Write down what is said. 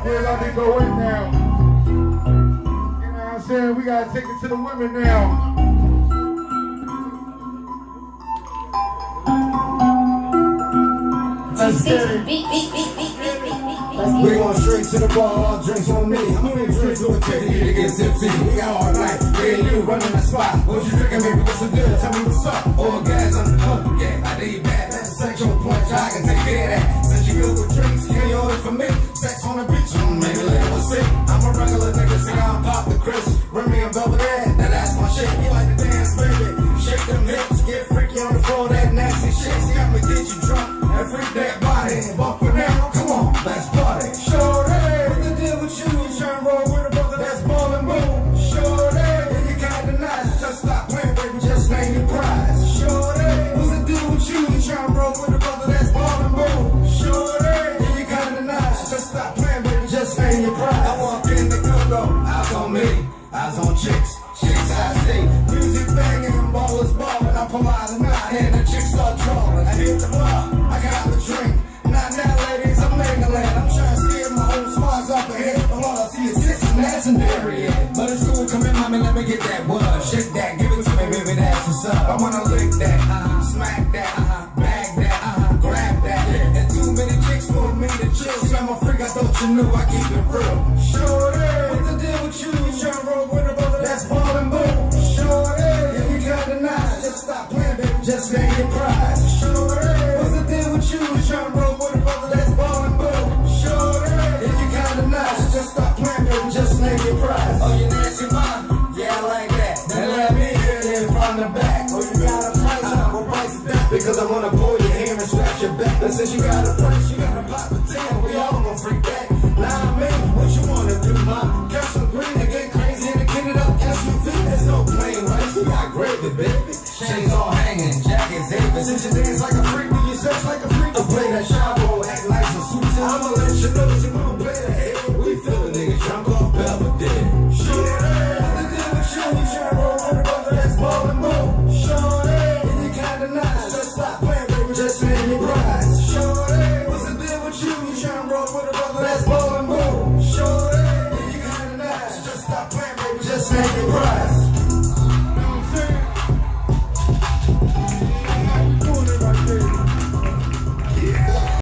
We're about to go in now. You know what I'm saying? We gotta take it to the women now. Let's get it. We going straight to the bar, all drinks on me. I'm gonna drink to a titty to get tipsy. We got all night, me and you running the spot. What you drinking, baby? What's the deal? Tell me what's up. Orgasm, yeah, I need that. That's a sexual punch, I can take care of that. Since you good with drinks, can you order for me? Sex on the beach, maybe let us see. I'm a regular nigga, see I don't pop the Chris. Bring me a velvet ad, now that's my shit. You like to dance, baby? Shake them hips, get freaky on the floor, that nasty shit. See, I'ma get you drunk and freak that body. But for now, come on, let's party. Shorty, what's the deal with you? You tryna roll with a brother that's ballin' boom. Shorty, if you kinda nice, just stop playing, baby, just name your prize. Shorty, what's the deal with you? You tryna roll with a brother that's ballin' boom. Shorty, if you kinda nice, just stop playing, baby, just name your prize. I walk in the condo, eyes on me, eyes on chicks, chicks I see. Music banging, ballers ballin', I pull out a knot and the chicks start drawing. I hit the bar, I got a drink. Not now, ladies, I'm Megaland. I'm trying to steer my whole squads up ahead. All I see is tits and ass and dairy. But it's cool, come in, mommy, let me get that wood. Shake that, give it to me, baby, that's what's up. I wanna lick that, smack that, bag that, grab that. And too many chicks for me to chill. See, I'm a freak, I thought you knew I keep it real. Shorty, what's the deal with you? You tryna roll with a brother that's ballin' boom. Shorty, if you kinda nice, just stop playing, baby, just name your prize. Shorty, what's the deal with you? You tryna roll with a brother that's ballin' boom. Shorty, if you kinda nice, just stop playing, baby, just name your prize. Oh, you nasty mom? Yeah, I like that. Then let me hear it from the back. Oh, you got a price, what price is that? Because I wanna pull your hair and scratch your back. And since you got a price, you gotta pop a 10. We all gon' freak that. Nah, man, what you wanna do, mom? Got some green to get crazy and to get it up SUV. There's no plain rice, we got gravy, baby. Chains all hanging, jackets, David. Since you dance like a freak.